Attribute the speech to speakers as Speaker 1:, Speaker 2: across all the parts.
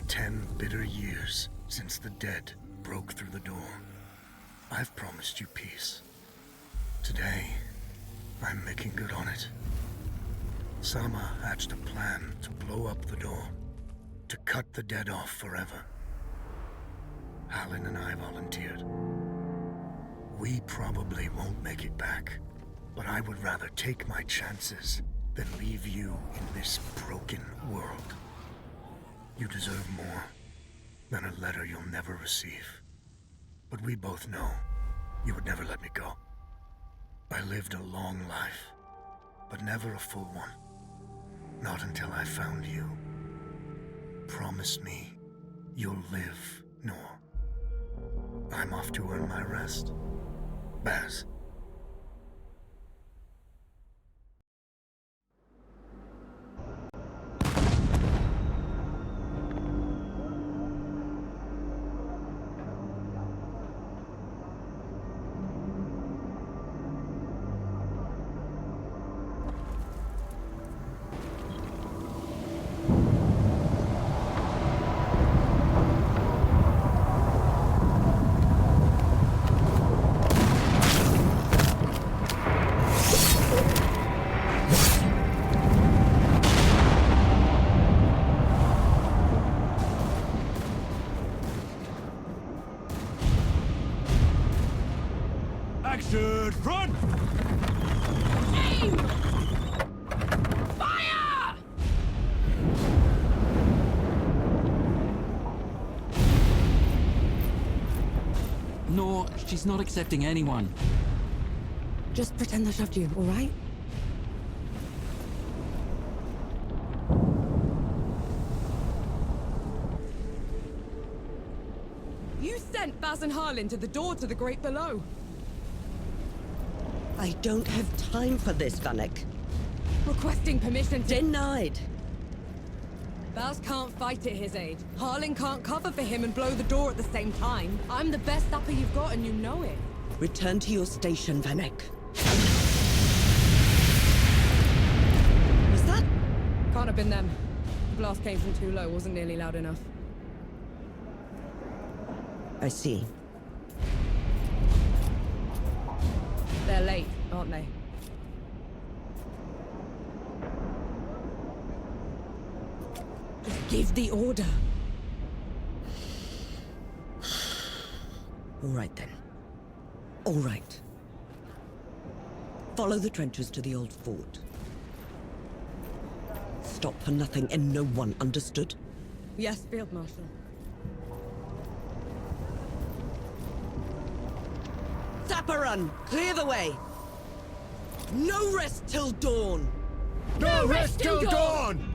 Speaker 1: 10 bitter years since the dead broke through the door. I've promised you peace. Today, I'm making good on it. Sama hatched a plan to blow up the door, to cut the dead off forever. Halin and I volunteered. We probably won't make it back, but I would rather take my chances than leave you in this broken world. You deserve more than a letter you'll never receive. But we both know you would never let me go. I lived a long life, but never a full one. Not until I found you. Promise me you'll live, Noor. I'm off to earn my rest. Baz.
Speaker 2: Action front!
Speaker 3: Aim! Fire!
Speaker 4: No, she's not accepting anyone.
Speaker 3: Just pretend I shoved you, all right? You sent Baz and Harlan to the door to the Great Below.
Speaker 5: I don't have time for this, Vanek.
Speaker 3: Requesting permission to...
Speaker 5: Denied.
Speaker 3: Baz can't fight at his age. Harlan can't cover for him and blow the door at the same time. I'm the best upper you've got and you know it.
Speaker 5: Return to your station, Vanek. Was that?
Speaker 3: Can't have been them. The blast came from too low, wasn't nearly loud enough.
Speaker 5: I see.
Speaker 3: They're late, aren't they? Just give the order.
Speaker 5: All right, then. All right. Follow the trenches to the old fort. Stop for nothing and no one, understood?
Speaker 3: Yes, Field Marshal.
Speaker 5: Zapparun, clear the way! No rest till dawn!
Speaker 2: No rest till dawn!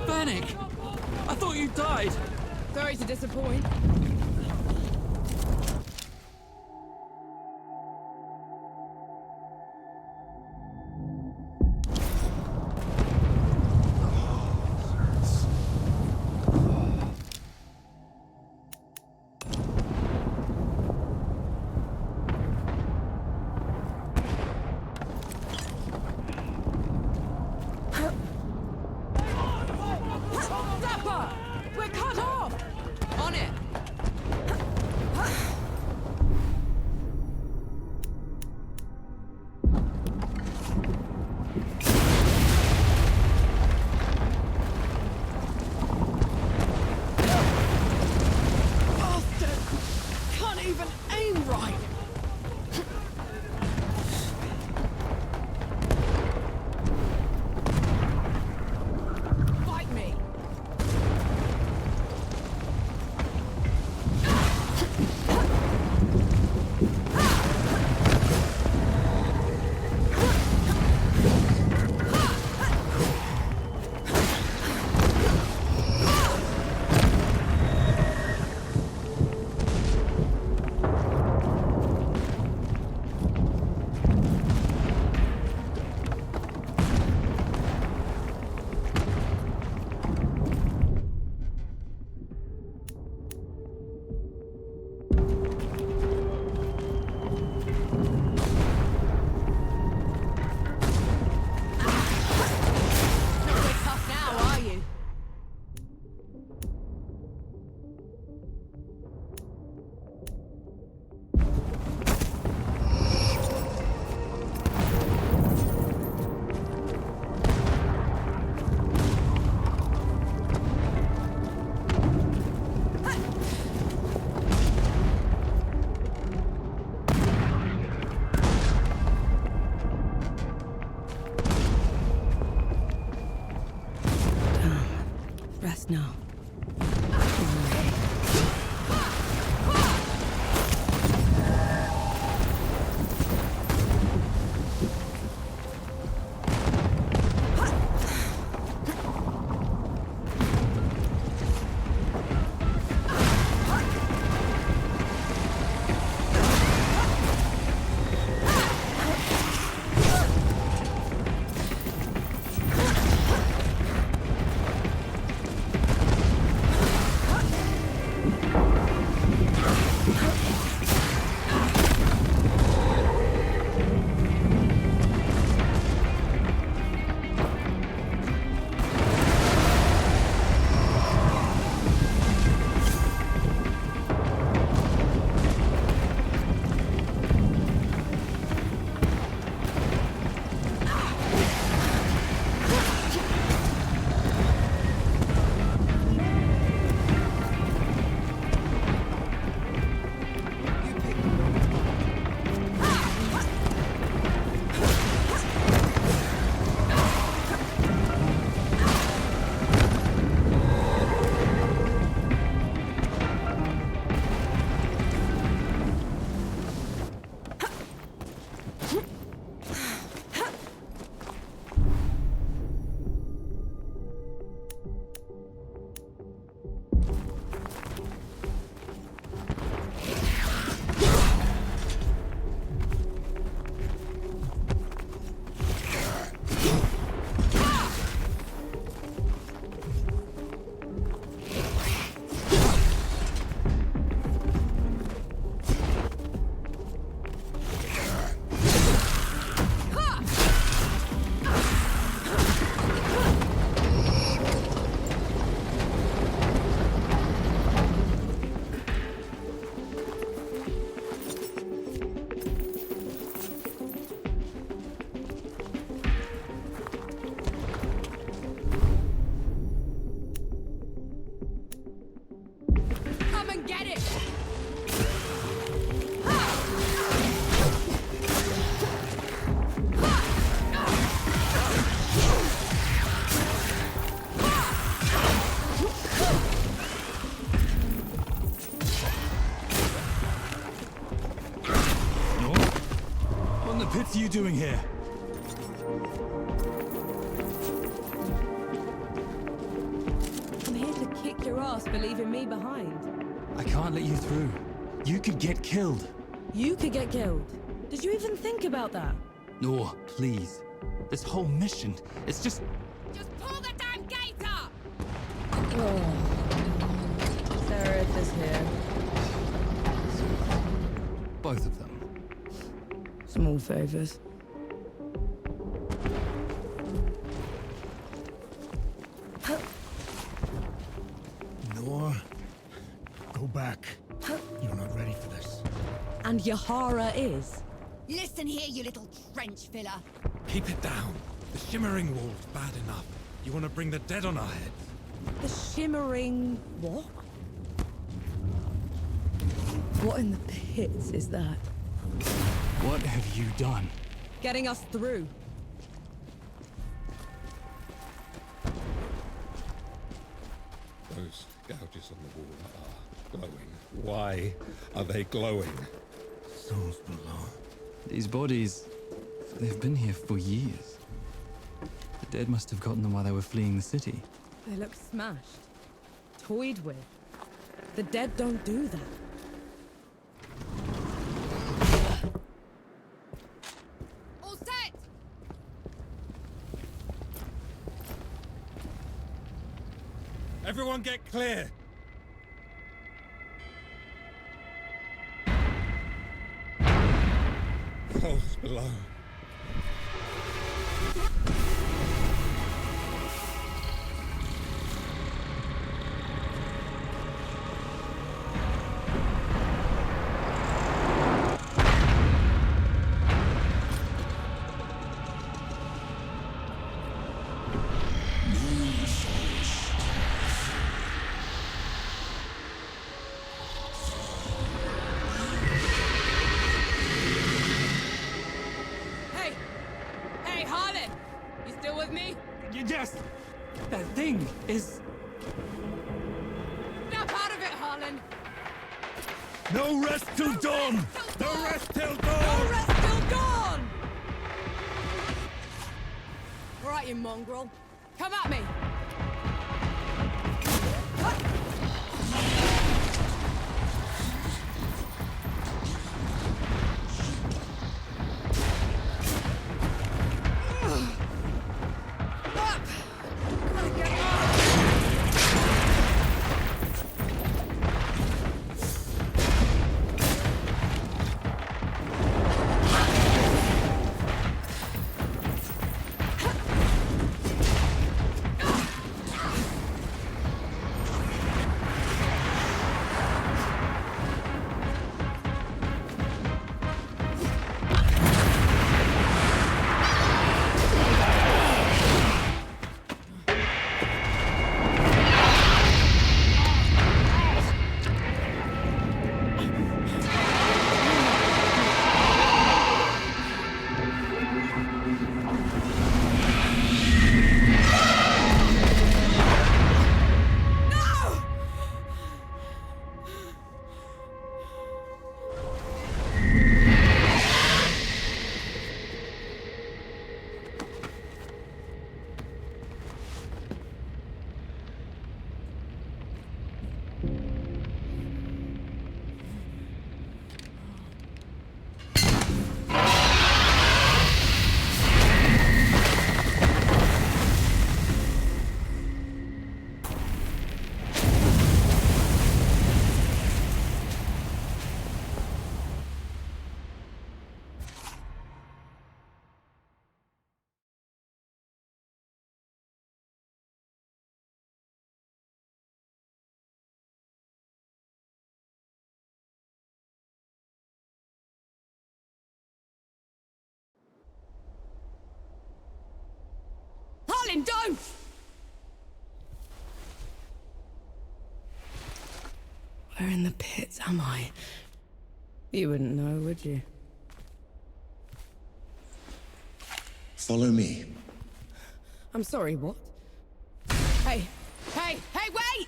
Speaker 4: Vanek! I thought you died!
Speaker 3: Sorry to disappoint. We're cut off! On it! just now.
Speaker 2: What's you doing here?
Speaker 3: I'm here to kick your ass for leaving me behind.
Speaker 2: I can't let you through. You could get killed.
Speaker 3: You could get killed. Did you even think about that?
Speaker 2: No, please. This whole mission, it's just...
Speaker 3: Just pull the damn gate up! Oh. Seraph is here.
Speaker 2: both of them.
Speaker 3: Small favors.
Speaker 1: Nor, go back. You're not ready for this.
Speaker 3: And Yahara is.
Speaker 6: Listen here, you little trench filler.
Speaker 7: Keep it down. The shimmering wall's bad enough. You want to bring the dead on our heads?
Speaker 3: The shimmering... what? What in the pits is that?
Speaker 2: What have you done?
Speaker 3: Getting us through.
Speaker 7: Those gouges on the wall are glowing. Why are they glowing?
Speaker 1: Souls below.
Speaker 2: These bodies, they've been here for years. The dead must have gotten them while they were fleeing the city.
Speaker 3: They look smashed. Toyed with. The dead don't do that.
Speaker 6: All set!
Speaker 7: Everyone get clear! Souls below.
Speaker 3: Hey, Harlan! You still with me?
Speaker 2: Yes! That thing is...
Speaker 3: Snap out of it, Harlan!
Speaker 7: No rest till dawn! No rest till
Speaker 3: No
Speaker 7: dawn!
Speaker 3: rest till dawn! All right, you mongrel. Come at me! Harlan, don't! Where in the pits am I? You wouldn't know, would you?
Speaker 8: Follow me.
Speaker 3: I'm sorry, what? Hey, hey, hey, wait!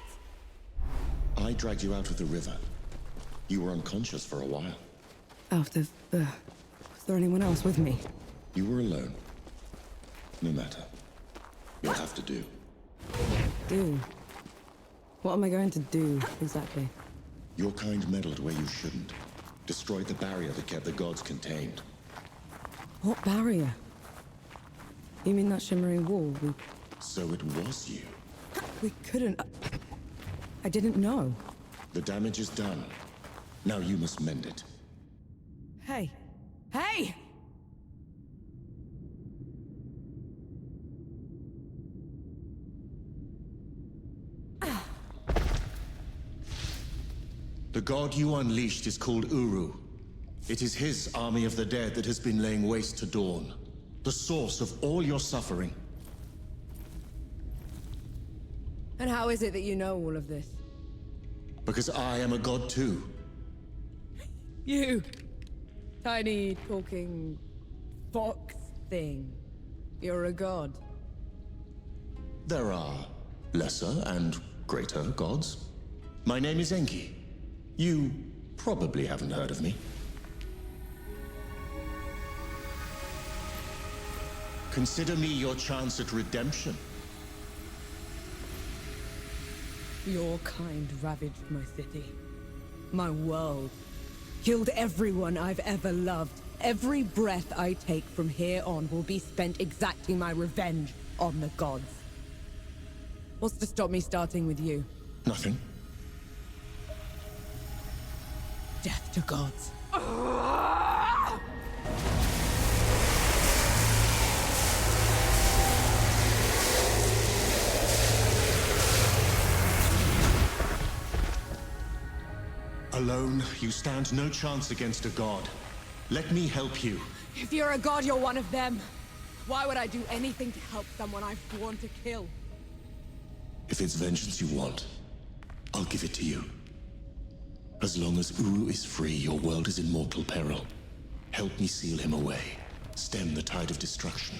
Speaker 8: I dragged you out of the river. You were unconscious for a while.
Speaker 3: Out of, was there anyone else with me?
Speaker 8: You were alone. No matter. You'll have to do.
Speaker 3: Do? What am I going to do, exactly?
Speaker 8: Your kind meddled where you shouldn't. Destroyed the barrier that kept the gods contained.
Speaker 3: What barrier? You mean that shimmering wall?
Speaker 8: So it was you.
Speaker 3: We couldn't... I didn't know.
Speaker 8: The damage is done. Now you must mend it.
Speaker 3: Hey! Hey!
Speaker 8: The god you unleashed is called Uru. It is his army of the dead that has been laying waste to Dawn. The source of all your suffering.
Speaker 3: And how is it that you know all of this?
Speaker 8: Because I am a god too.
Speaker 3: You! Tiny, talking... fox thing. You're a god.
Speaker 8: There are lesser and greater gods. My name is Enki. You probably haven't heard of me. Consider me your chance at redemption.
Speaker 3: Your kind ravaged my city. My world. Killed everyone I've ever loved. Every breath I take from here on will be spent exacting my revenge on the gods. What's to stop me starting with you?
Speaker 8: Nothing.
Speaker 3: Death to gods.
Speaker 8: Alone, you stand no chance against a god. Let me help you.
Speaker 3: If you're a god, you're one of them. Why would I do anything to help someone I've sworn to kill?
Speaker 8: If it's vengeance you want, I'll give it to you. As long as Uru is free, your world is in mortal peril. Help me seal him away. Stem the tide of destruction.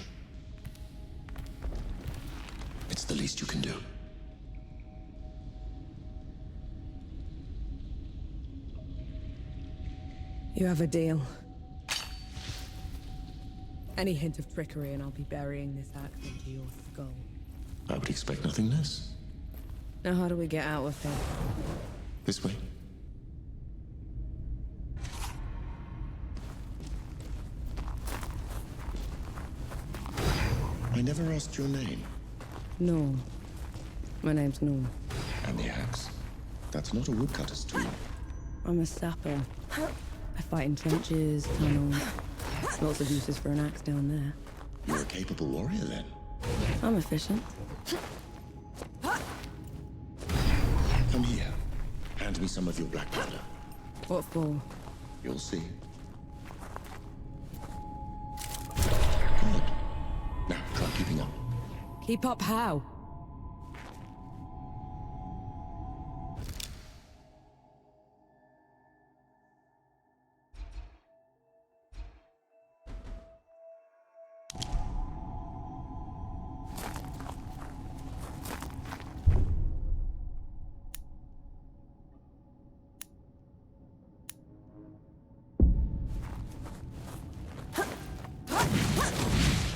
Speaker 8: It's the least you can do.
Speaker 3: You have a deal. Any hint of trickery and I'll be burying this axe into your skull.
Speaker 8: I would expect nothing less.
Speaker 3: Now how do we get out of here?
Speaker 8: This way. I never asked your name.
Speaker 3: No. My name's Norm.
Speaker 8: And the axe. That's not a woodcutter's tool.
Speaker 3: I'm a sapper. I fight in trenches, tunnels. Lots of uses for an axe down there.
Speaker 8: You're a capable warrior, then.
Speaker 3: I'm efficient.
Speaker 8: Come here. Hand me some of your black powder.
Speaker 3: What for?
Speaker 8: You'll see. Good. Now, try keeping up.
Speaker 3: Keep up how?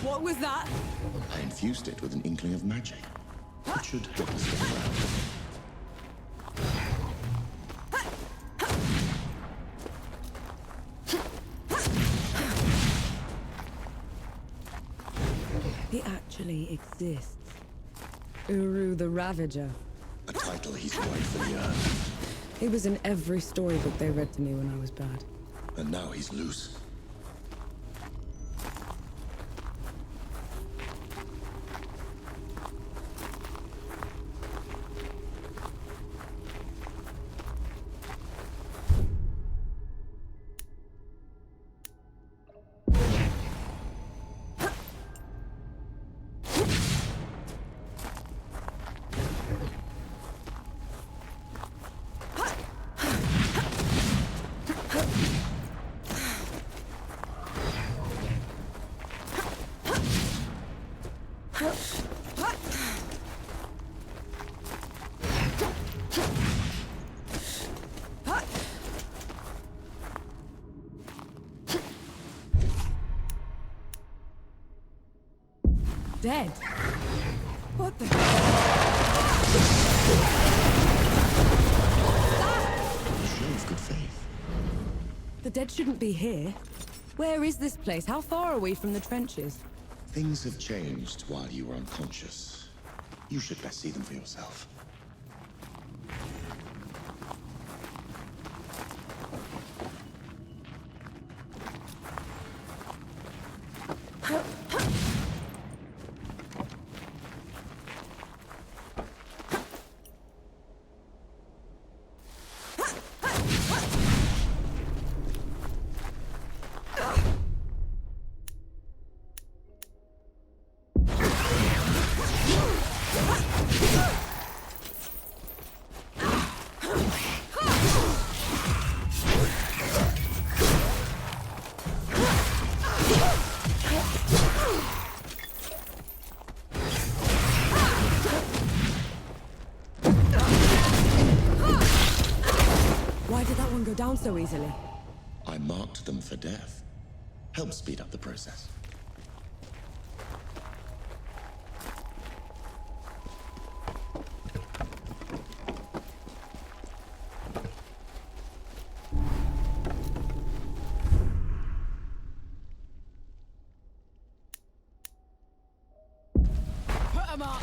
Speaker 3: What was that?
Speaker 8: I infused it with an inkling of magic. It should help us get around.
Speaker 3: He actually exists. Uru the Ravager.
Speaker 8: A title he's rightfully earned.
Speaker 3: He was in every storybook they read to me when I was bad.
Speaker 8: And now he's loose.
Speaker 3: Dead? What the?
Speaker 8: A show of good faith.
Speaker 3: The dead shouldn't be here. Where is this place? How far are we from the trenches?
Speaker 8: Things have changed while you were unconscious. You should best see them for yourself.
Speaker 3: Down so easily.
Speaker 8: I marked them for death. Help speed up the process.
Speaker 3: Put 'em up.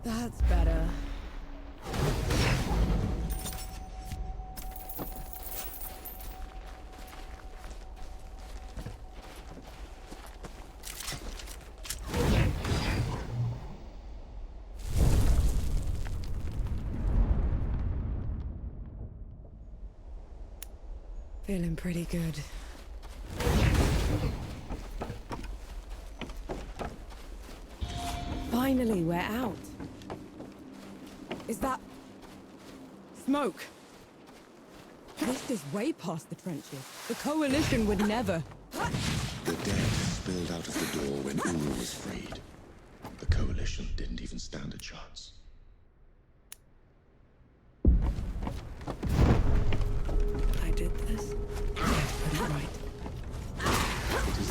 Speaker 3: That's better. Feeling pretty good. Finally, we're out. Is that... smoke? This is way past the trenches. The Coalition would never...
Speaker 8: The dead spilled out of the door when Uru was freed. The Coalition didn't even stand a chance.
Speaker 3: I did this. I got it right.
Speaker 8: It is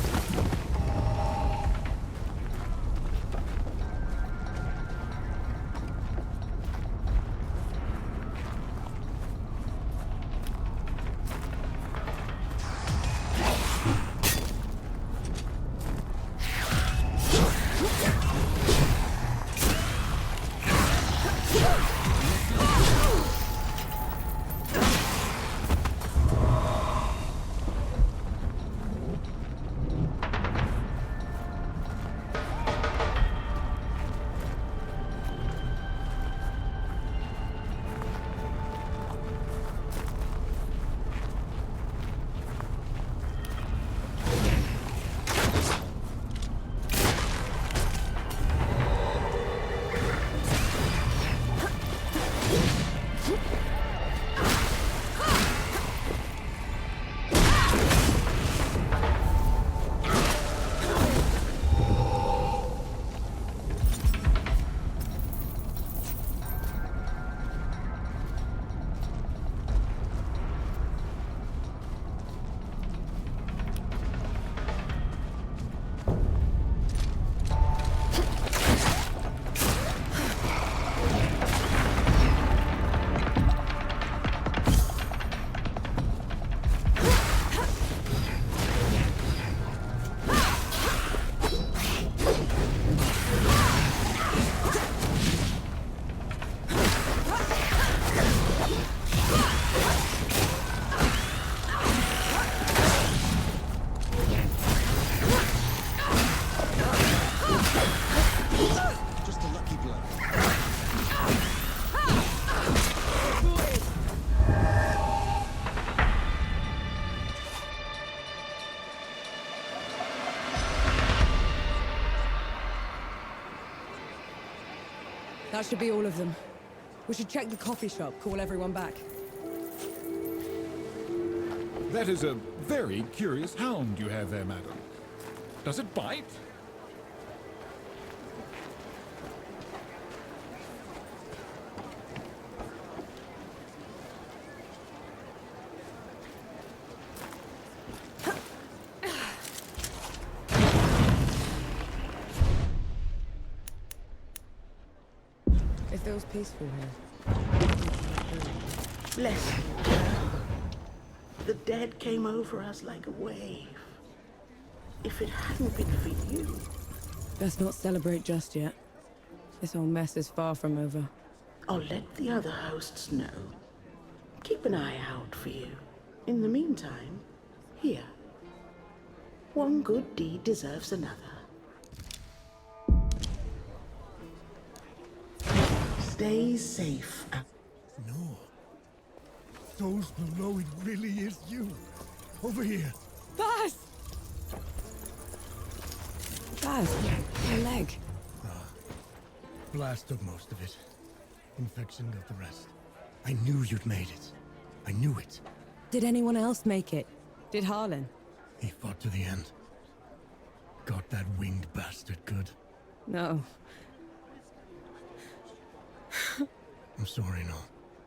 Speaker 3: That should be all of them. We should check the coffee shop, call everyone back.
Speaker 9: That is a very curious hound you have there, madam. Does it bite?
Speaker 3: It feels peaceful here.
Speaker 10: Bless you. The dead came over us like a wave. If it hadn't been for you...
Speaker 3: Let's not celebrate just yet. This whole mess is far from over.
Speaker 10: I'll let the other hosts know. Keep an eye out for you. In the meantime, here. One good deed deserves another. Stay safe.
Speaker 1: No. Souls below, it really is you. Over here.
Speaker 3: Baz! Baz, your leg.
Speaker 1: Blast took most of it. Infection got the rest. I knew you'd made it. I knew it.
Speaker 3: Did anyone else make it? Did Harlan?
Speaker 1: He fought to the end. Got that winged bastard good.
Speaker 3: No.
Speaker 1: I'm sorry, no.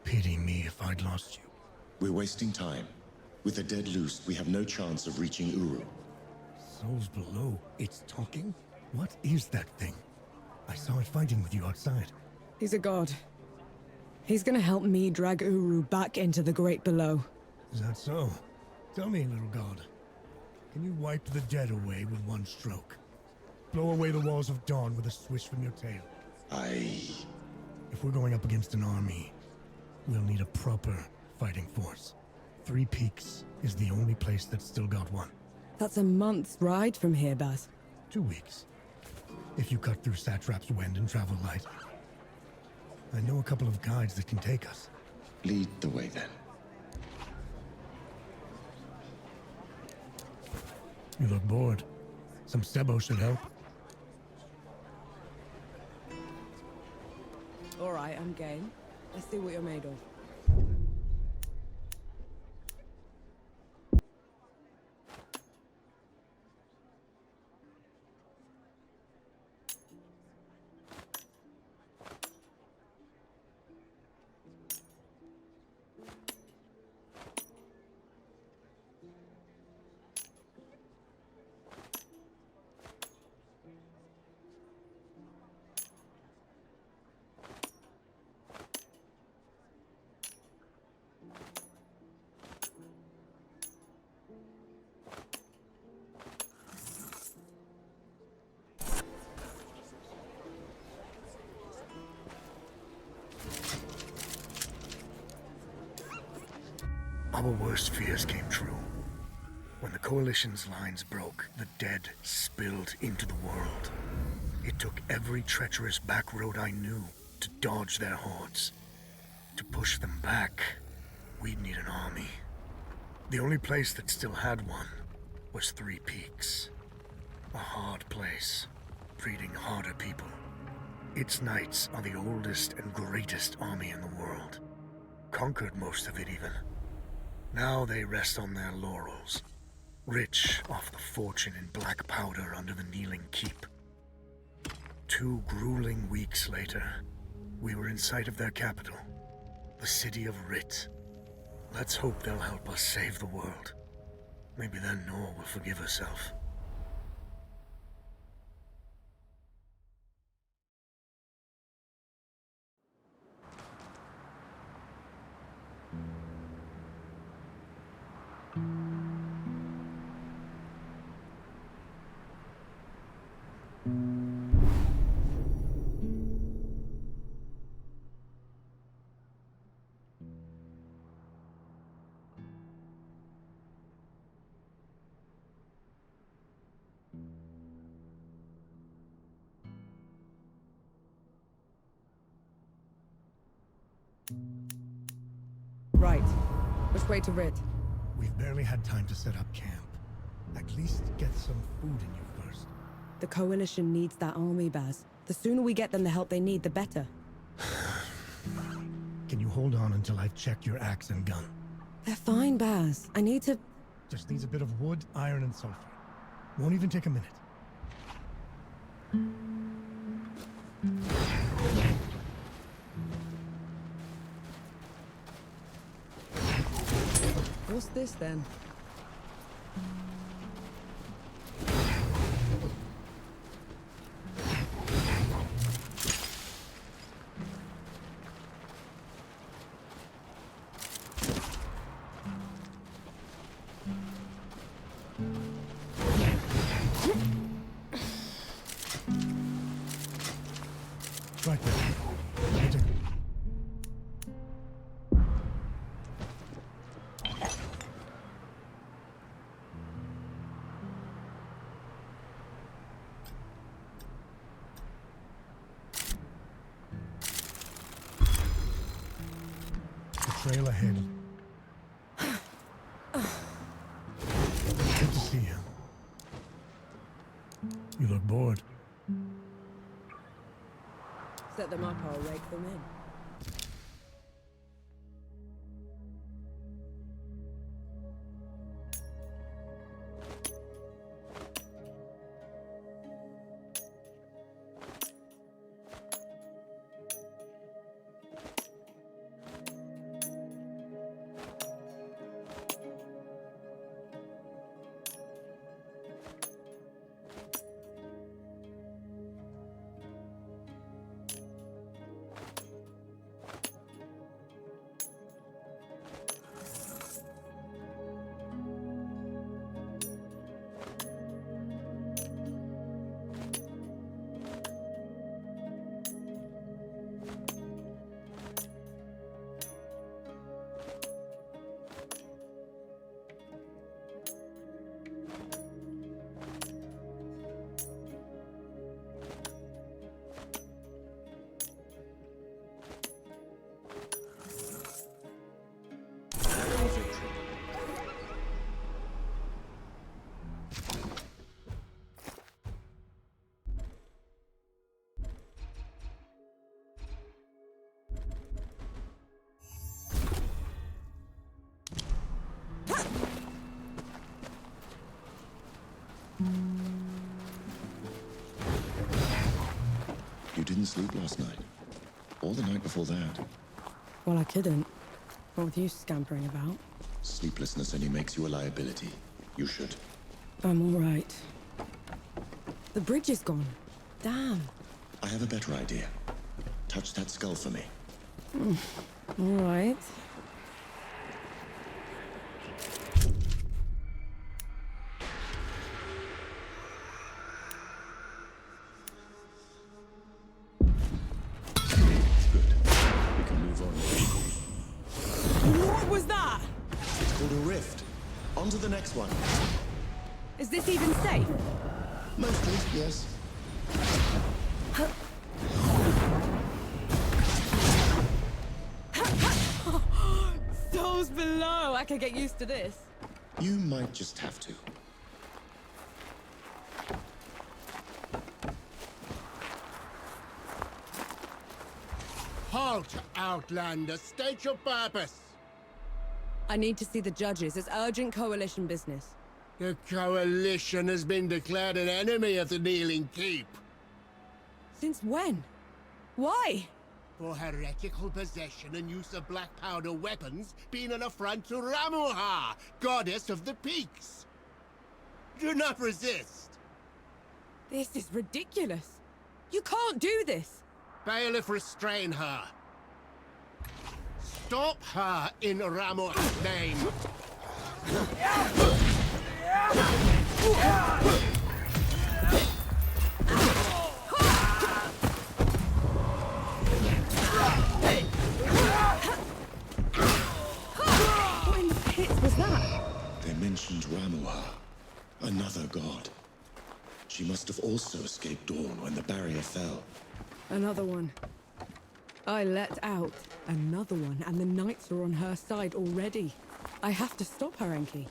Speaker 1: Pity me if I'd lost you.
Speaker 8: We're wasting time. With the dead loose, we have no chance of reaching Uru.
Speaker 1: Souls below. It's talking? What is that thing? I saw it fighting with you outside.
Speaker 3: He's a god. He's gonna help me drag Uru back into the great below.
Speaker 1: Is that so? Tell me, little god. Can you wipe the dead away with one stroke? Blow away the walls of dawn with a swish from your tail? If we're going up against an army, we'll need a proper fighting force. Three Peaks is the only place that's still got one.
Speaker 3: That's a month's ride from here, Baz.
Speaker 1: 2 weeks. If you cut through Satrap's wind and travel light. I know a couple of guides that can take us.
Speaker 8: Lead the way then.
Speaker 1: You look bored. Some Sebo should help.
Speaker 3: All right, I'm game. Let's see what you're made of.
Speaker 1: Our worst fears came true. When the Coalition's lines broke, the dead spilled into the world. It took every treacherous back road I knew to dodge their hordes. To push them back, we'd need an army. The only place that still had one was Three Peaks. A hard place, breeding harder people. Its knights are the oldest and greatest army in the world. Conquered most of it even. Now they rest on their laurels, rich off the fortune in black powder under the Kneeling Keep. 2 grueling weeks later, we were in sight of their capital, the city of Rit. Let's hope they'll help us save the world. Maybe then Nor will forgive herself.
Speaker 3: Right. Which way to Rid?
Speaker 1: We've barely had time to set up camp. At least get some food in you first.
Speaker 3: The Coalition needs that army, Baz. The sooner we get them the help they need, the better.
Speaker 1: Can you hold on until I've checked your axe and gun?
Speaker 3: They're fine, Baz. I need to...
Speaker 1: Just needs a bit of wood, iron, and sulfur. Won't even take a minute.
Speaker 3: What's this, then?
Speaker 1: Right there. Trail ahead. Good to see you. You look bored.
Speaker 3: Set them up, I'll rake them in.
Speaker 8: You didn't sleep last night? Or the night before that?
Speaker 3: Well, I couldn't. What with you scampering about?
Speaker 8: Sleeplessness only makes you a liability. You should.
Speaker 3: I'm all right. The bridge is gone. Damn.
Speaker 8: I have a better idea. Touch that skull for me.
Speaker 3: All right.
Speaker 8: Good. We can move on.
Speaker 3: What was that?
Speaker 8: It's called a rift. On to the next one.
Speaker 3: Is this even safe?
Speaker 8: Mostly, yes.
Speaker 3: Souls below. I can get used to this.
Speaker 8: You might just have to.
Speaker 11: Halt, Outlander. State your purpose.
Speaker 3: I need to see the judges. It's urgent coalition business.
Speaker 11: The Coalition has been declared an enemy of the Kneeling Keep.
Speaker 3: Since when? Why?
Speaker 11: For heretical possession and use of black powder weapons being an affront to Ramuha, goddess of the peaks. Do not resist.
Speaker 3: This is ridiculous. You can't do this.
Speaker 11: Bailiff, restrain her. Stop her in Ramuha's name.
Speaker 3: What in the pits was that?
Speaker 8: They mentioned Ramuha, another god. She must have also escaped Dawn when the barrier fell.
Speaker 3: Another one. I let out another one, and the knights are on her side already. I have to stop her, Enki.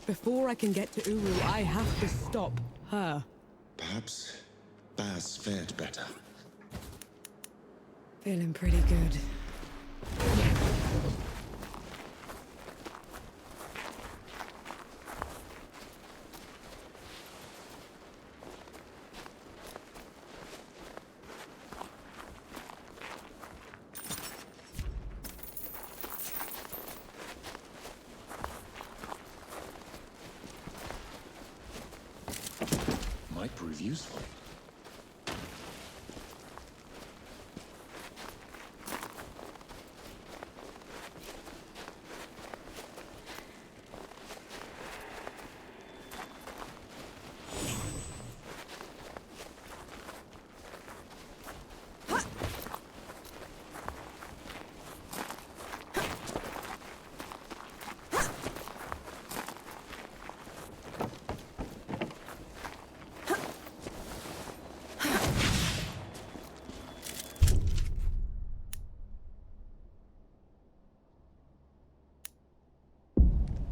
Speaker 3: Before I can get to Uru, I have to stop her.
Speaker 8: Perhaps Baz fared better.
Speaker 3: Feeling pretty good.
Speaker 8: Might prove useful.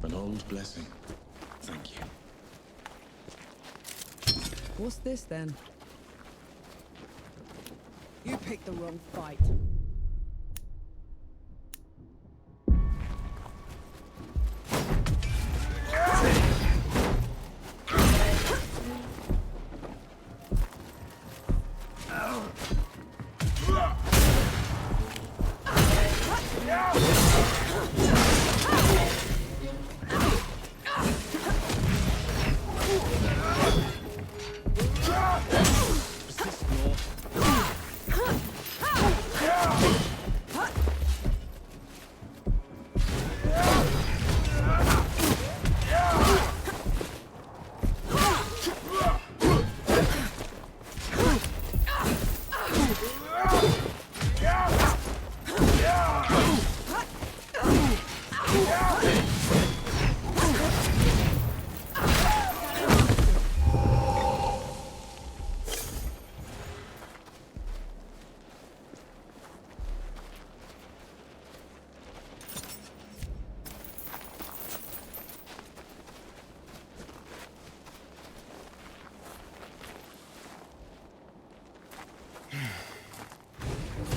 Speaker 8: An old blessing. Thank you.
Speaker 3: What's this, then? You picked the wrong fight.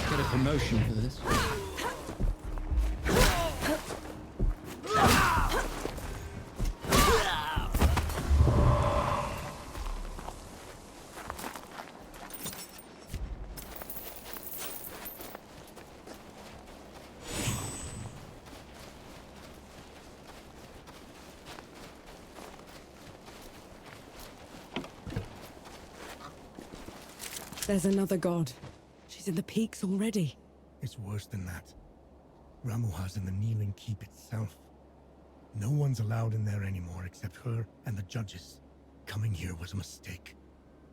Speaker 4: Get a promotion for this.
Speaker 3: There's another god. She's in the peaks already.
Speaker 1: It's worse than that. Ramuha's in the Kneeling Keep itself. No one's allowed in there anymore except her and the judges. Coming here was a mistake.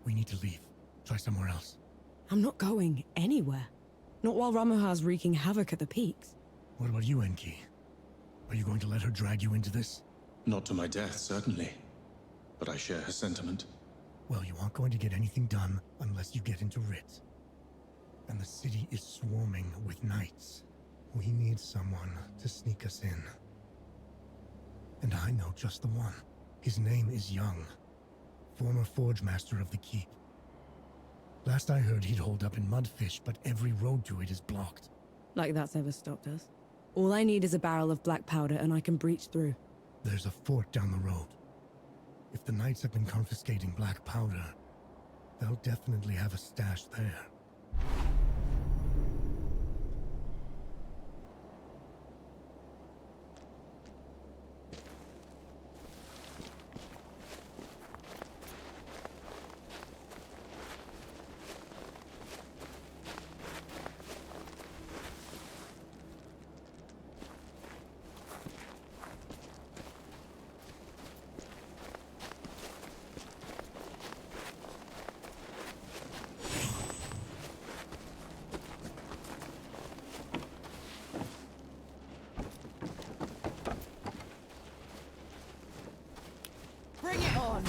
Speaker 1: We need to leave. Try somewhere else.
Speaker 3: I'm not going anywhere. Not while Ramuha's wreaking havoc at the peaks.
Speaker 1: What about you, Enki? Are you going to let her drag you into this?
Speaker 8: Not to my death, certainly. But I share her sentiment.
Speaker 1: Well, you aren't going to get anything done unless you get into Rit. And the city is swarming with knights. We need someone to sneak us in. And I know just the one. His name is Young, former forge master of the keep. Last I heard, he'd hold up in Mudfish, but every road to it is blocked.
Speaker 3: Like that's ever stopped us. All I need is a barrel of black powder and I can breach through.
Speaker 1: There's a fort down the road. If the knights have been confiscating black powder, they'll definitely have a stash there.
Speaker 6: Bring it on!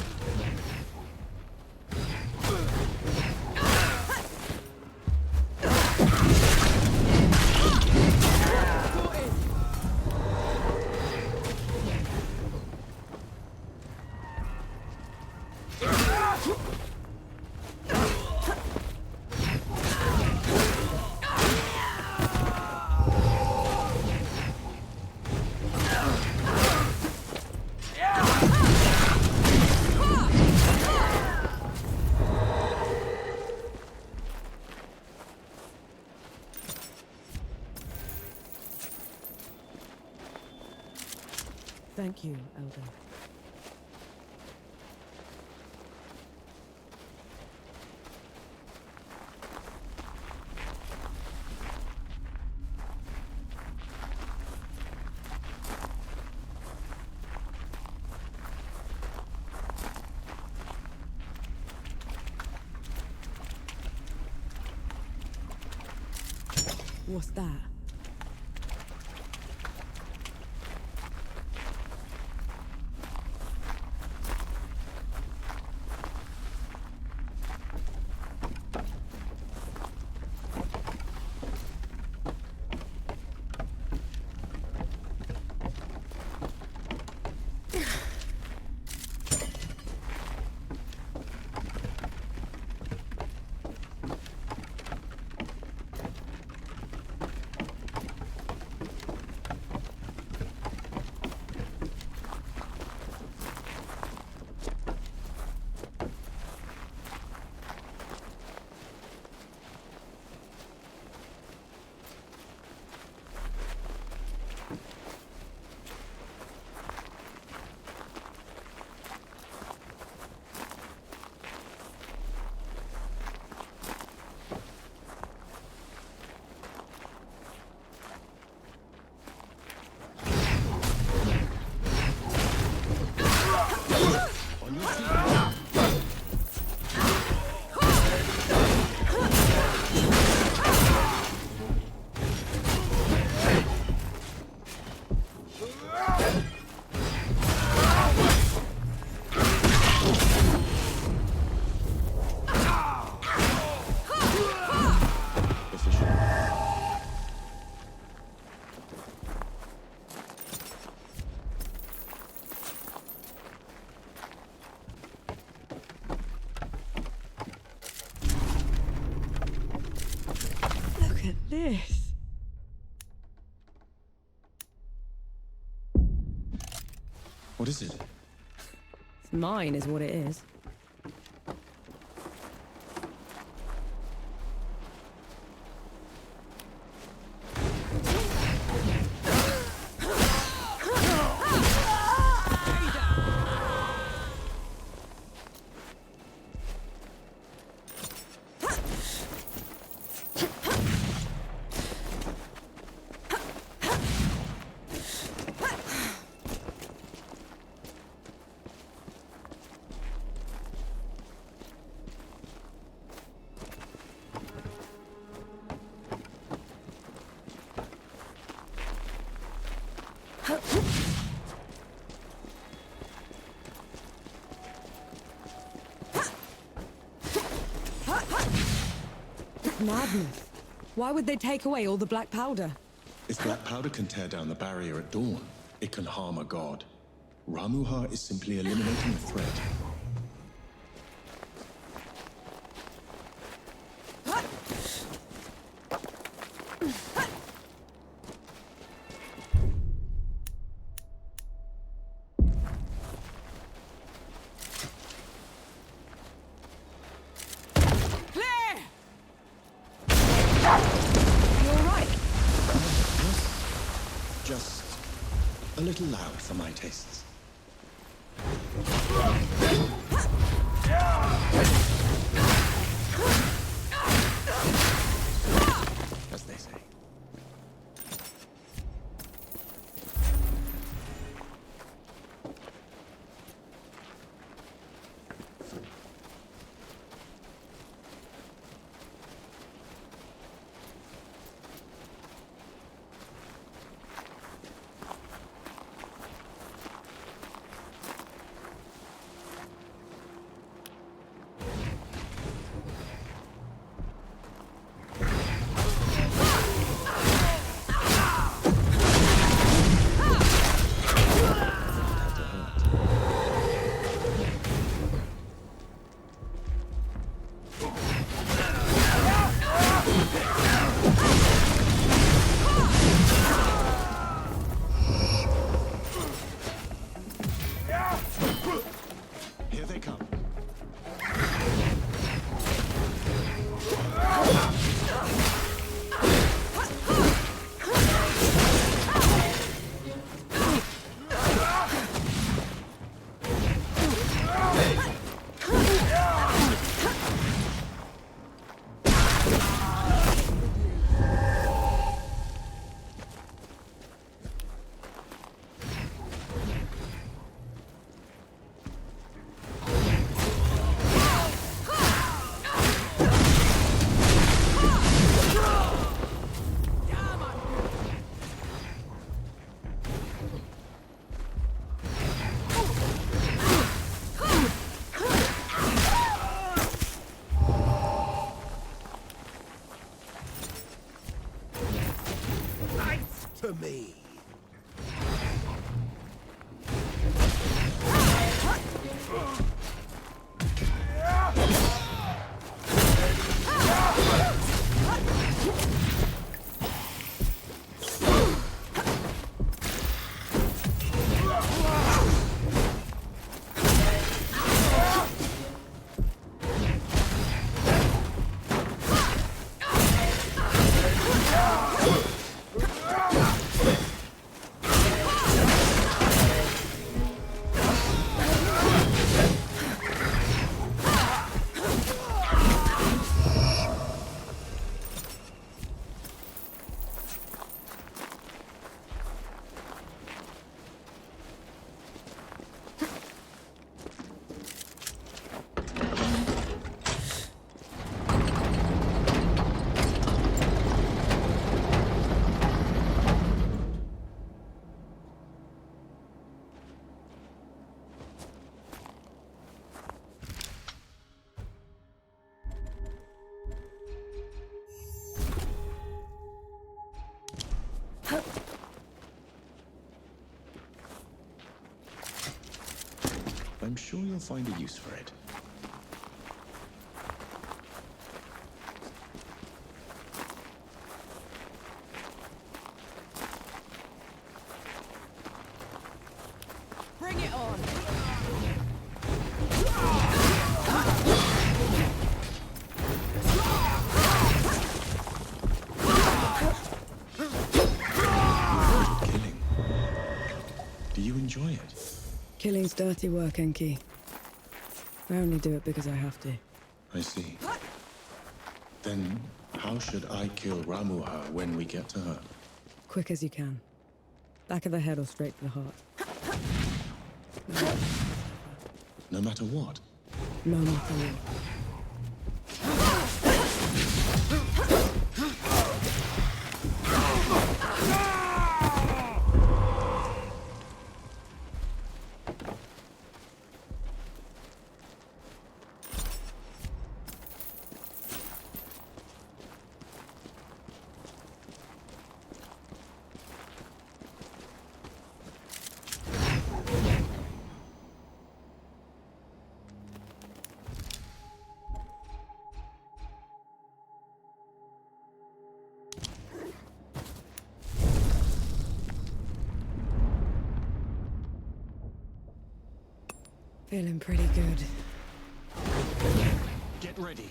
Speaker 3: Thank you, Elder. What's that? This.
Speaker 8: What is it?
Speaker 3: It's mine, is what it is. madness. Why would they take away all the black powder?
Speaker 8: If black powder can tear down the barrier at dawn, it can harm a god. Ramuha is simply eliminating a threat. Just a little loud for my tastes. As they say. Here they come.
Speaker 11: To me.
Speaker 8: I'm sure you'll find a use for it.
Speaker 6: Bring it on!
Speaker 8: Killing. Do you enjoy it?
Speaker 3: Killing's dirty work, Enki. I only do it because I have to.
Speaker 8: I see. Then how should I kill Ramuha when we get to her?
Speaker 3: Quick as you can. Back of the head or straight to the heart.
Speaker 8: No matter what?
Speaker 3: No matter what. Feeling pretty good.
Speaker 4: Get ready.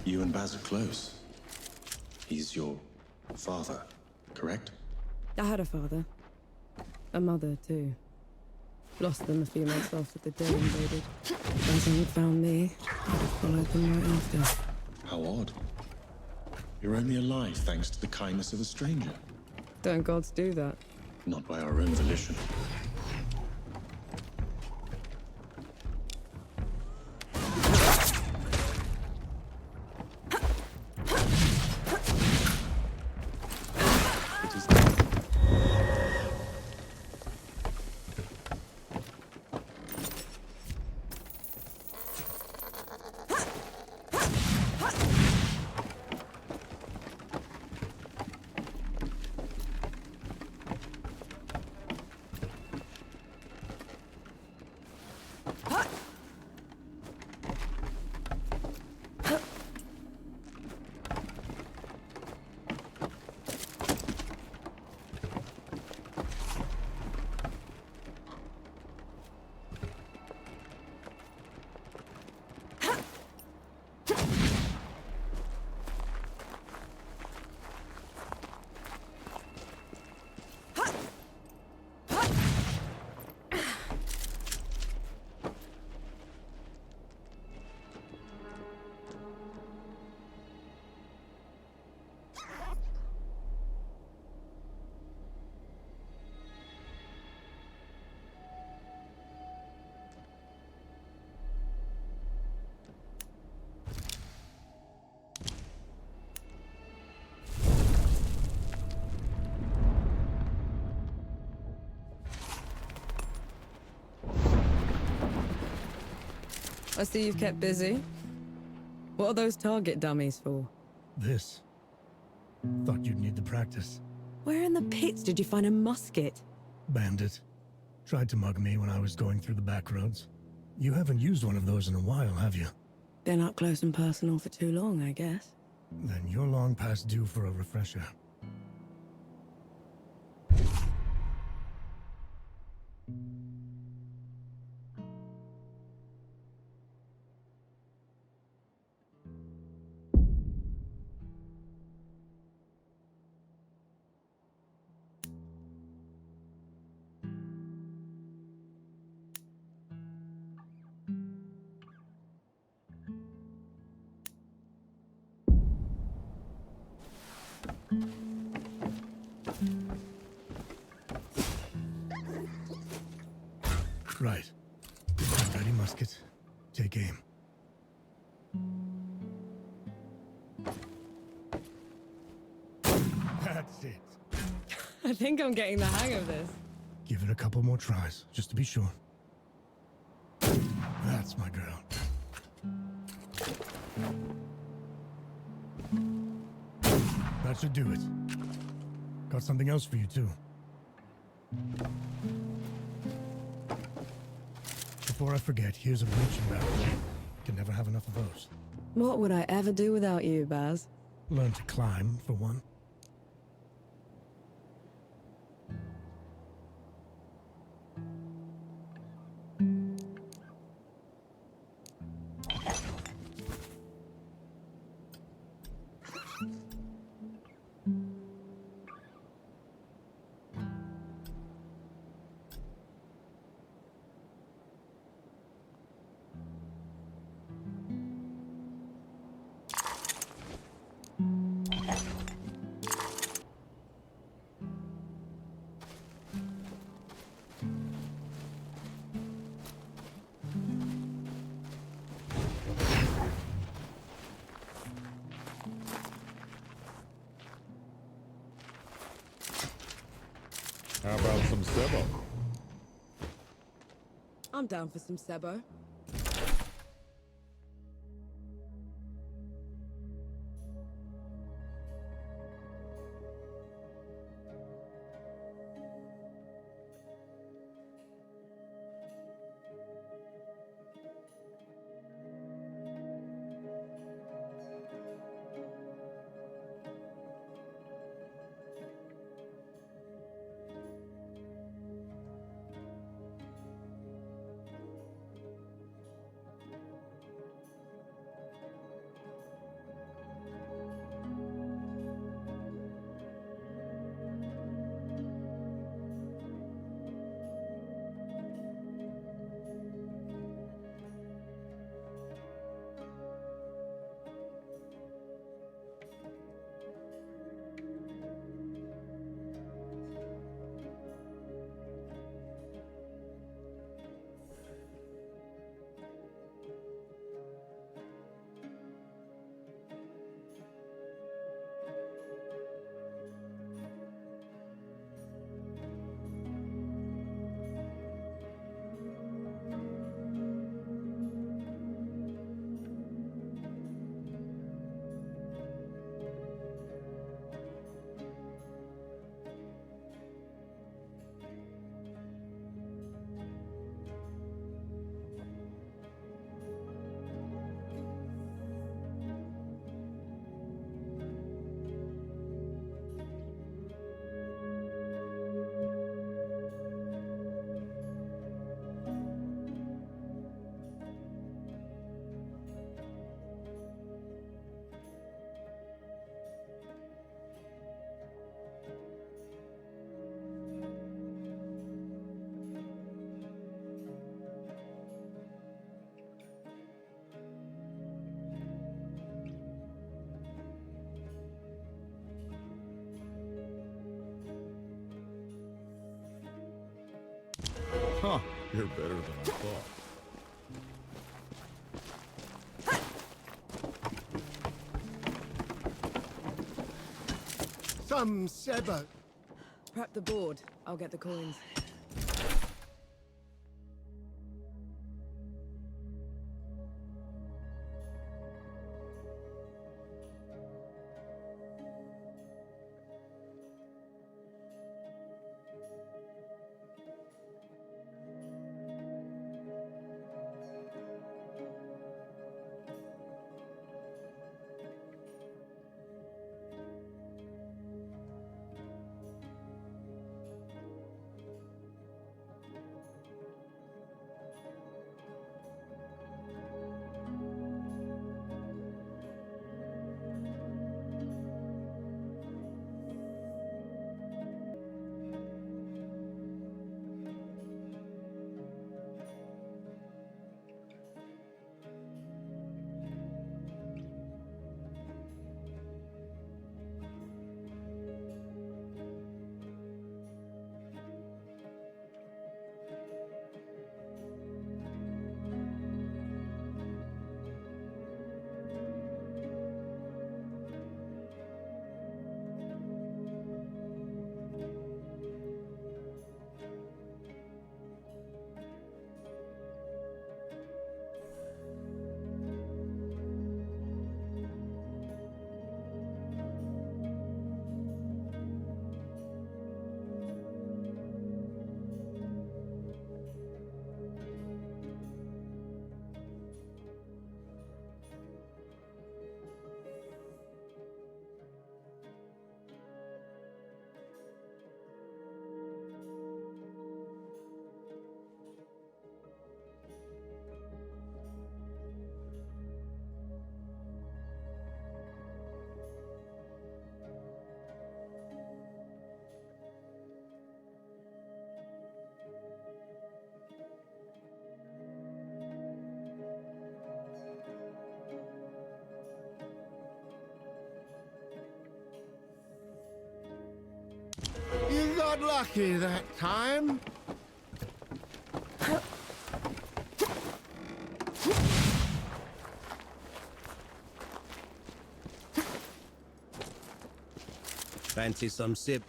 Speaker 8: You and Baz are close. He's your father, correct?
Speaker 3: I had a father. A mother, too. Lost them a few months after the day invaded. As they had found me, I'd have followed them right after.
Speaker 8: How odd. You're only alive thanks to the kindness of a stranger.
Speaker 3: Don't gods do that?
Speaker 8: Not by our own volition.
Speaker 3: I see you've kept busy. What are those target dummies for?
Speaker 1: This. Thought you'd need the practice.
Speaker 3: Where in the pits did you find a musket?
Speaker 1: Bandit. Tried to mug me when I was going through the back roads. You haven't used one of those in a while, have you?
Speaker 3: Been up close and personal for too long, I guess.
Speaker 1: Then you're long past due for a refresher. Right. Ready, musket. Take aim. That's it.
Speaker 3: I think I'm getting the hang of this.
Speaker 1: Give it a couple more tries, just to be sure. That's my girl. That should do it. Got something else for you, too. Before I forget, here's a breaching barrel. Can never have enough of those.
Speaker 3: What would I ever do without you, Baz?
Speaker 1: Learn to climb, for one.
Speaker 9: about some Sebo?
Speaker 3: I'm down for some Sebo.
Speaker 9: Huh, you're better than I thought.
Speaker 11: Some Sebo.
Speaker 3: Prep the board. I'll get the coins.
Speaker 11: You got lucky that time.
Speaker 5: Fancy some sip?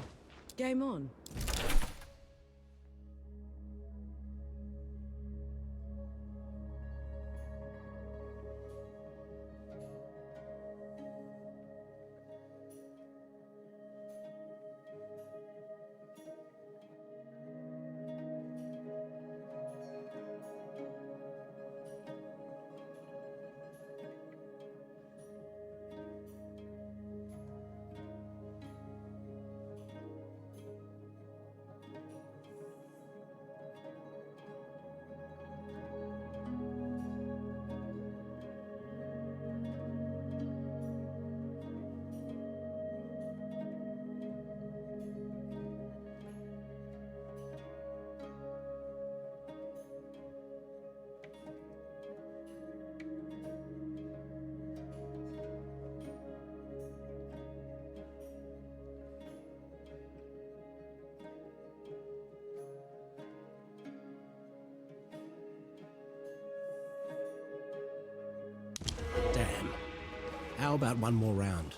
Speaker 3: Game on.
Speaker 12: How about one more round?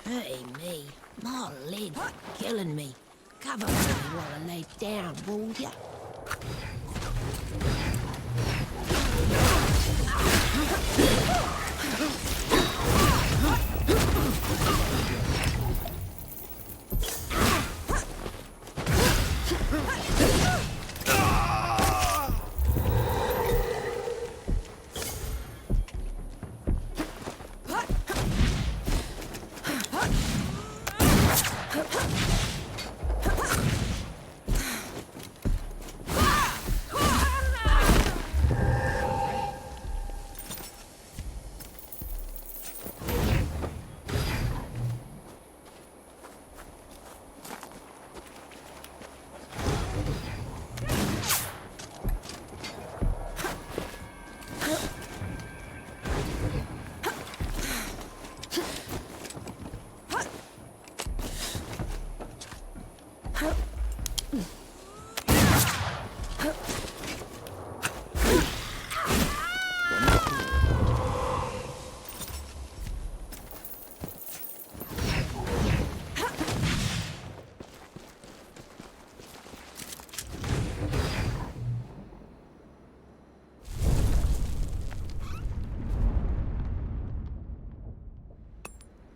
Speaker 13: Hurting me. My lid, killing me. Cover me while I lay down, will ya?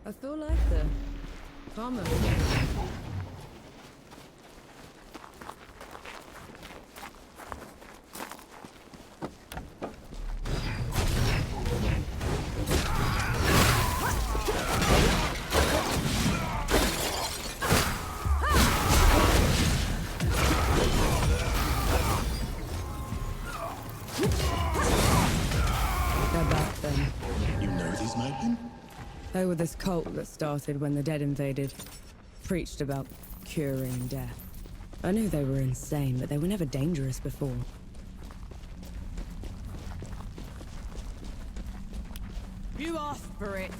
Speaker 3: I feel like the calmer. They're back then.
Speaker 8: You know these nightmen?
Speaker 3: They were this cult that started when the dead invaded. Preached about curing death. I knew they were insane, but they were never dangerous before.
Speaker 6: You asked for it.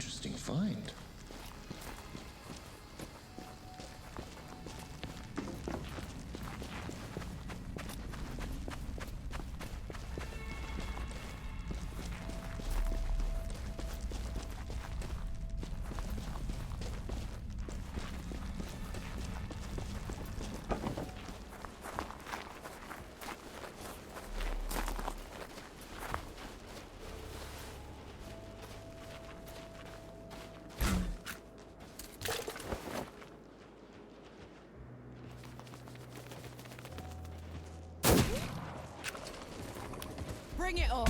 Speaker 8: interesting find.
Speaker 6: Bring it on.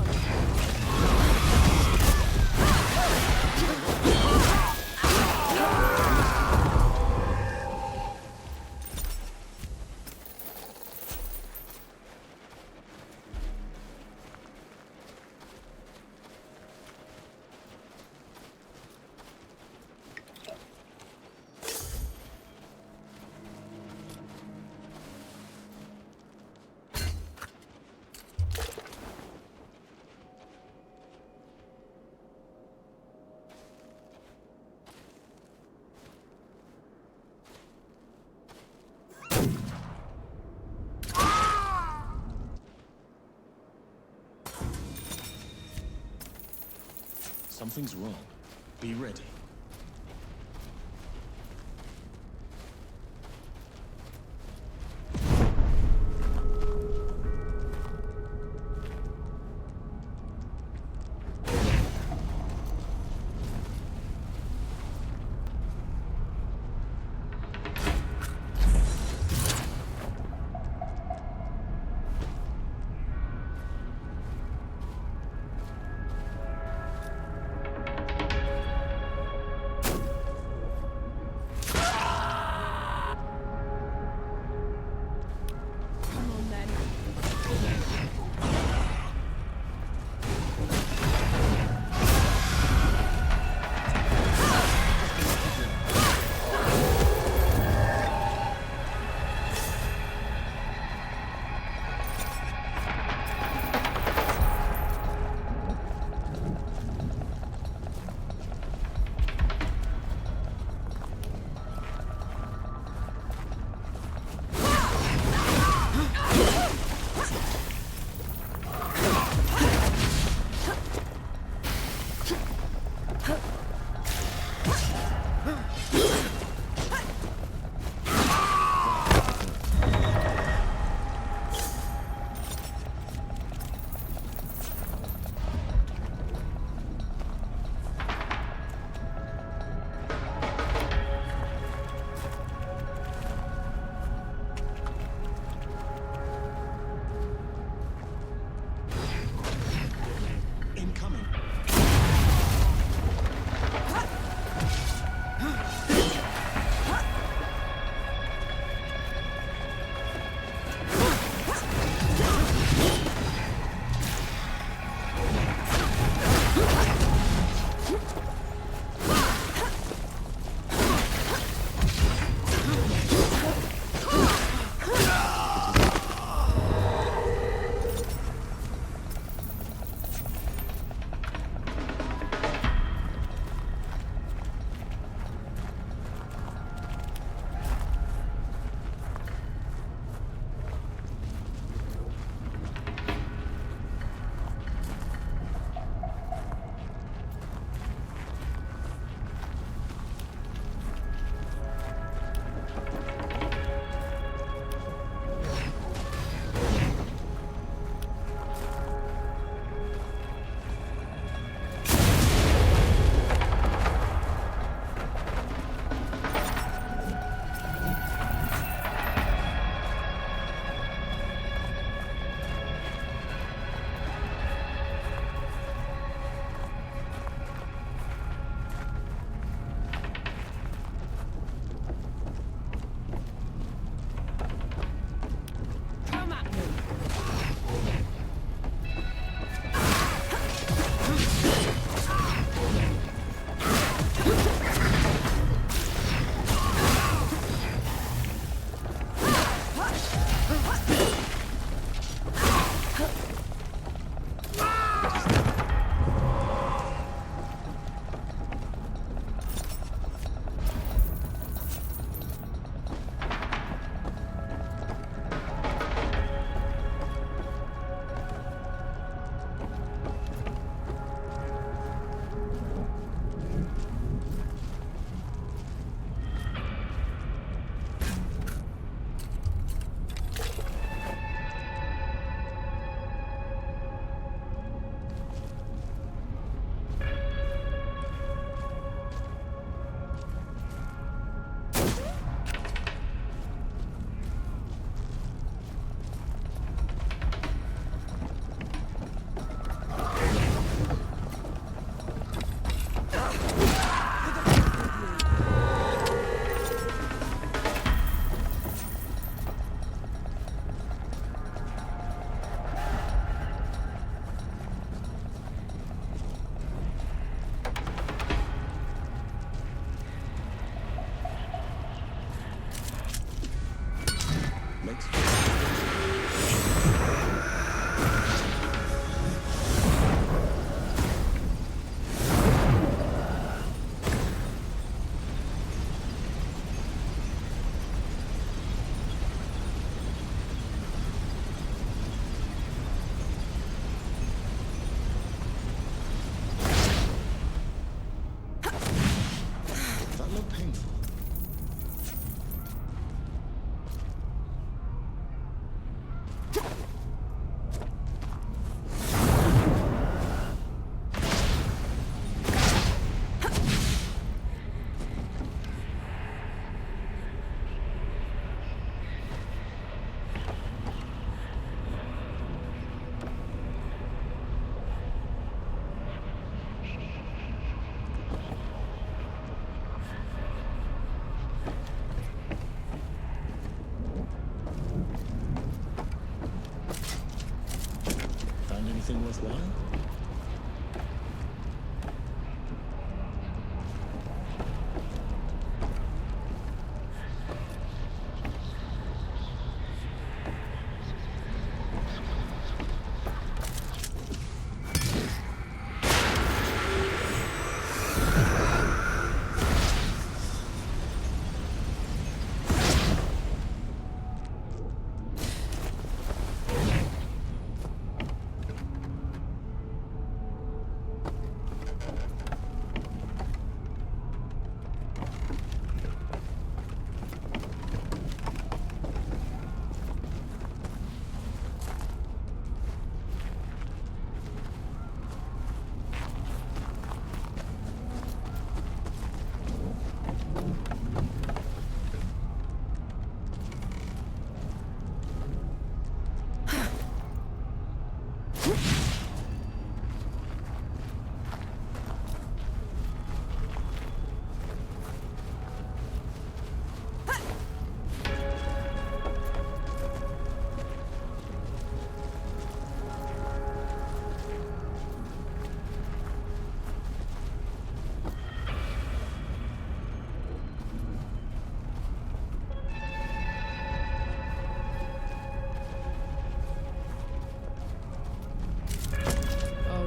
Speaker 8: Something's wrong. Be ready. everything worthwhile?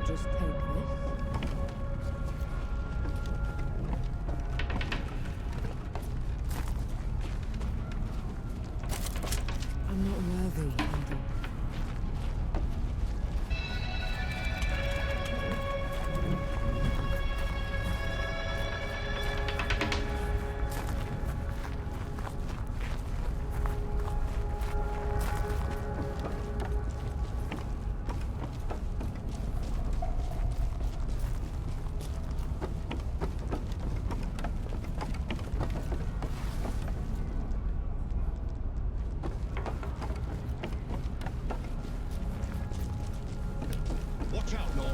Speaker 3: Just take this. I'm not worthy, Modo.
Speaker 9: Watch out, Nor.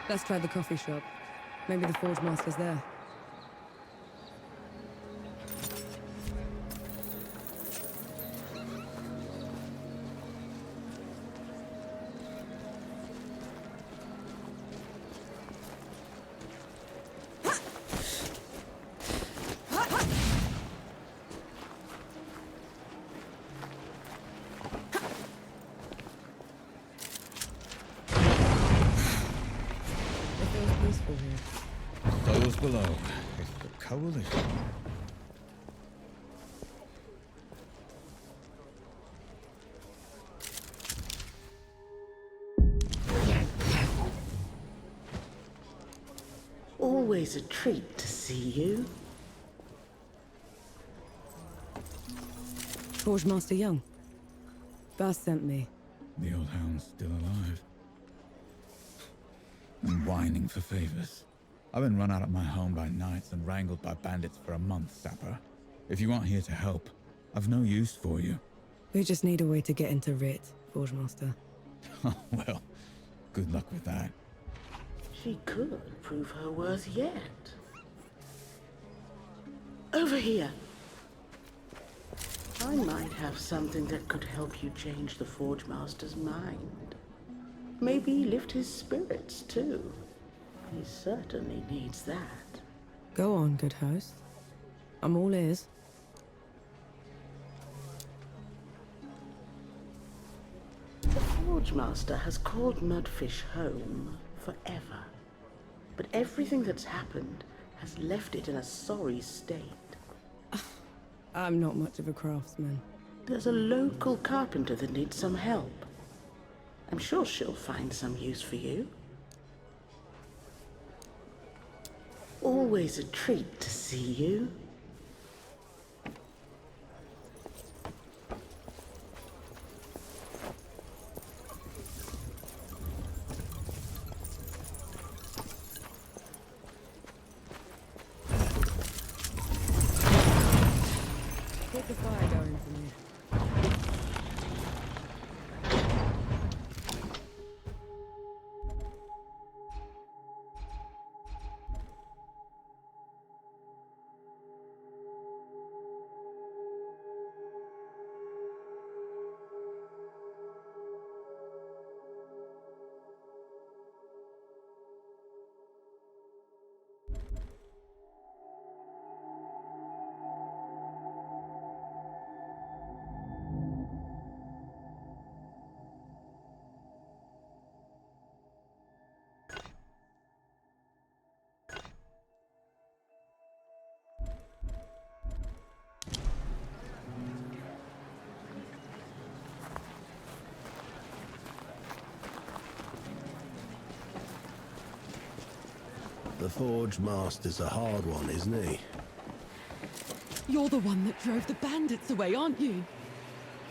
Speaker 3: Let's try the coffee shop. Maybe the Forge Master's there.
Speaker 9: Those below. It's the coalition.
Speaker 10: Always a treat to see you.
Speaker 3: Forge Master Young. Bast sent me.
Speaker 9: The old hound's still alive. And whining for favors. I've been run out of my home by knights and wrangled by bandits for a month, Sapper. If you aren't here to help, I've no use for you.
Speaker 3: We just need a way to get into Writ, Forge Master.
Speaker 9: Oh, well, good luck with that.
Speaker 10: She could prove her worth yet. Over here. I might have something that could help you change the Forge Master's mind. Maybe lift his spirits, too. He certainly needs that.
Speaker 3: Go on, good host. I'm all ears.
Speaker 10: The Forge Master has called Mudfish home forever. But everything that's happened has left it in a sorry state.
Speaker 3: I'm not much of a craftsman.
Speaker 10: There's a local carpenter that needs some help. I'm sure she'll find some use for you. Always a treat to see you.
Speaker 3: Get the fire going for me.
Speaker 12: The Forge Master's a hard one, isn't he?
Speaker 14: You're the one that drove the bandits away, aren't you?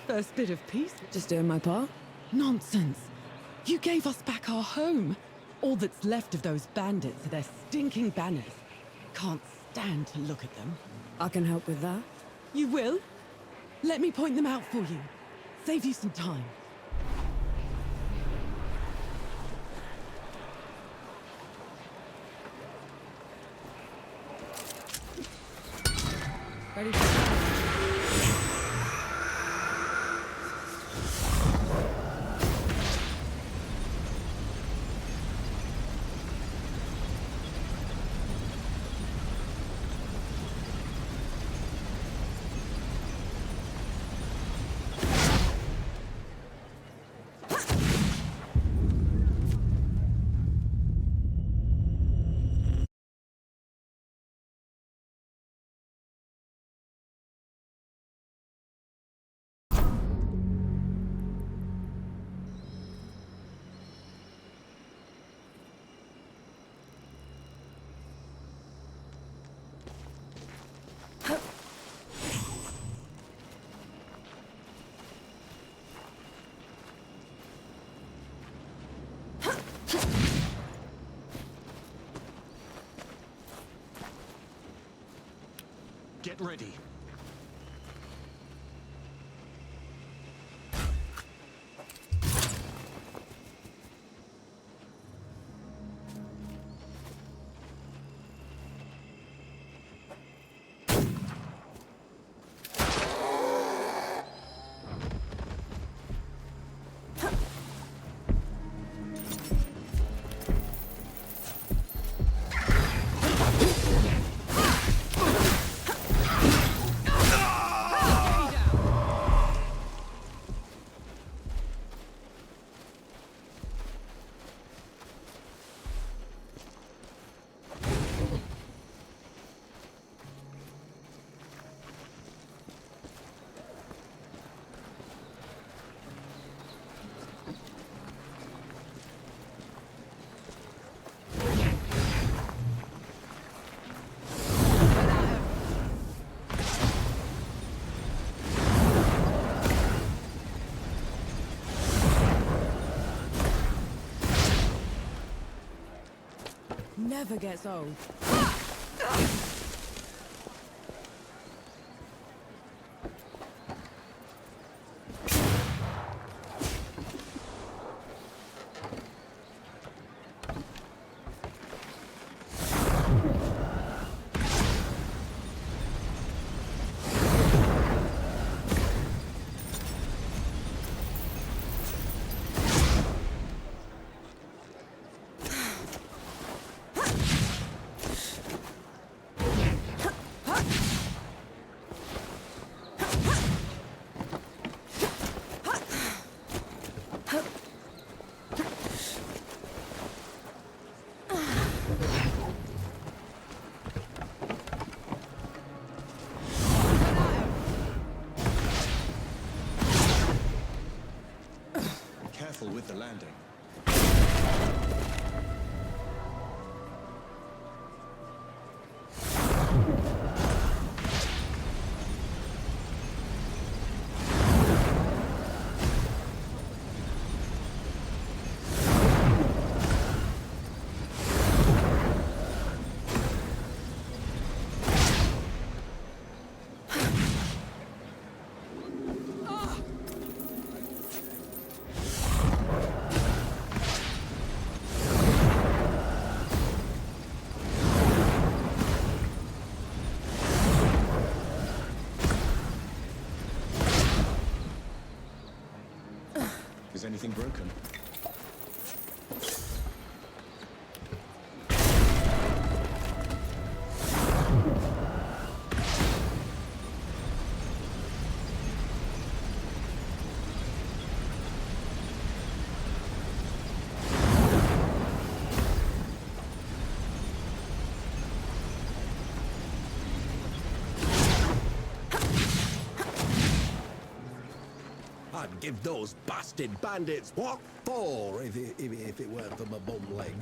Speaker 14: First bit of peace?
Speaker 3: Just doing my part?
Speaker 14: Nonsense. You gave us back our home. All that's left of those bandits are their stinking banners. Can't stand to look at them.
Speaker 3: I can help with that.
Speaker 14: You will? Let me point them out for you. Save you some time.
Speaker 3: Ready for
Speaker 4: Get ready.
Speaker 3: Never gets old.
Speaker 8: anything broken?
Speaker 12: I'd give those bastard bandits what for if it weren't for my bum leg.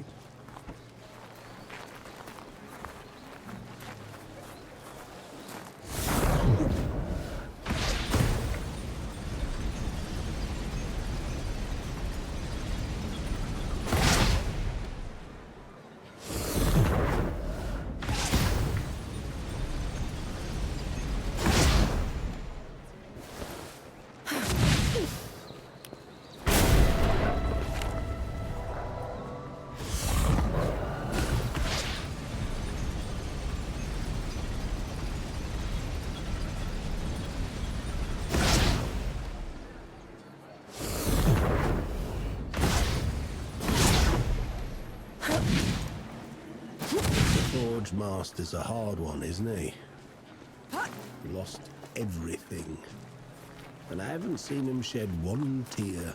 Speaker 12: Forge Master's a hard one, isn't he? Lost everything. And I haven't seen him shed one tear.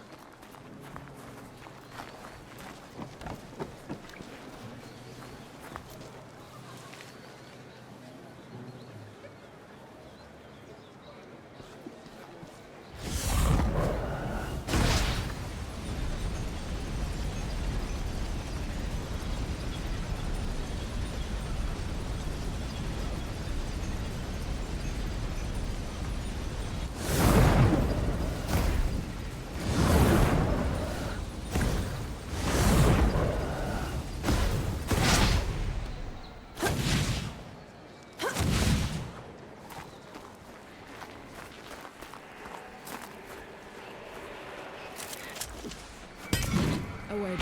Speaker 3: Away.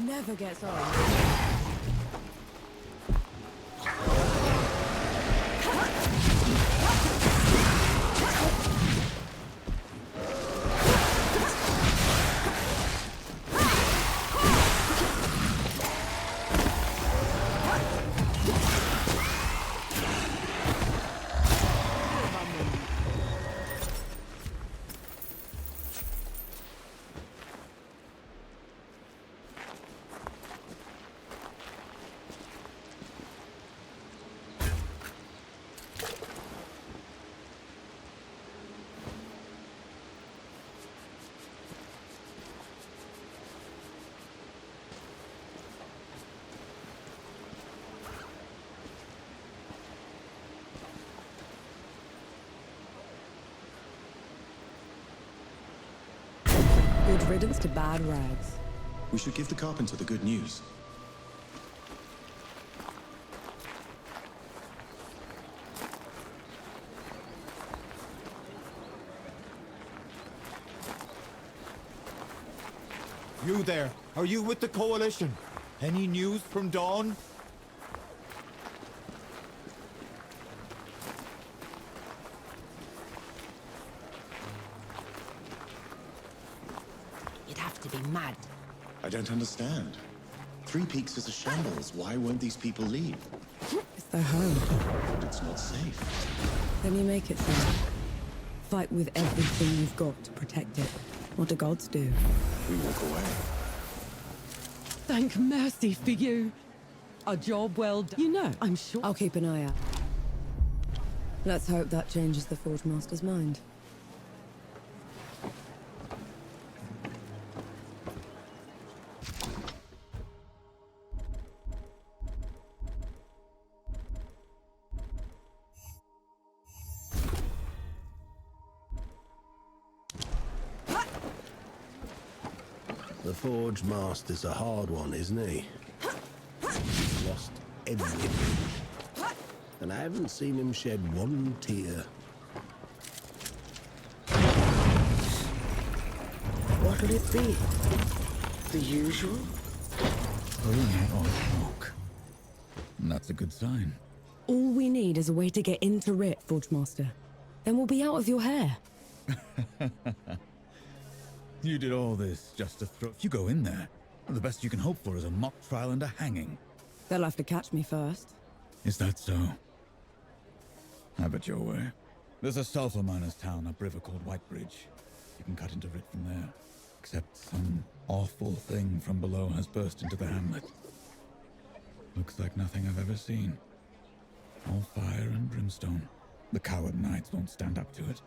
Speaker 3: Never gets old. Good riddance to bad rags.
Speaker 8: We should give the carpenter the good news.
Speaker 15: You there, are you with the Coalition? Any news from Dawn?
Speaker 13: You'd have to be mad.
Speaker 8: I don't understand. Three Peaks is a shambles. Why won't these people leave?
Speaker 3: It's their home.
Speaker 8: But it's not safe.
Speaker 3: Then you make it safe. Fight with everything you've got to protect it. What do gods do?
Speaker 8: We walk away.
Speaker 14: Thank mercy for you. A job well done. You know, I'm sure.
Speaker 3: I'll keep an eye out. Let's hope that changes the Forge Master's mind.
Speaker 12: The Forge Master's a hard one, isn't he? Lost everything. And I haven't seen him shed one tear.
Speaker 10: What What'll it be? The usual?
Speaker 9: Rumor or smoke? That's a good sign.
Speaker 3: All we need is a way to get into Rit, Forge Master. Then we'll be out of your hair.
Speaker 9: You did all this just to throw... If you go in there, the best you can hope for is a mock trial and a hanging.
Speaker 3: They'll have to catch me first.
Speaker 9: Is that so? Have it your way. There's a sulfur miner's town upriver called Whitebridge. You can cut into Rit from there. Except some awful thing from below has burst into the hamlet. Looks like nothing I've ever seen. All fire and brimstone. The coward knights won't stand up to it.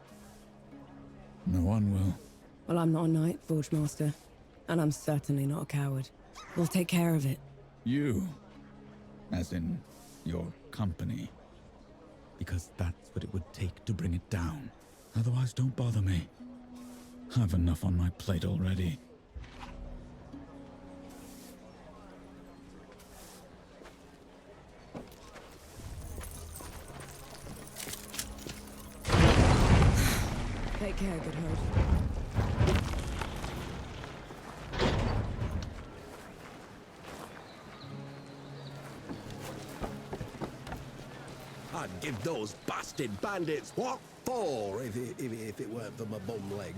Speaker 9: No one will.
Speaker 3: Well, I'm not a knight, Forge Master. And I'm certainly not a coward. We'll take care of it.
Speaker 9: You? As in, your company? Because that's what it would take to bring it down. Otherwise, don't bother me. I've enough on my plate already.
Speaker 3: Take care, good host.
Speaker 12: I'd give those bastard bandits what for if it weren't for my bum leg.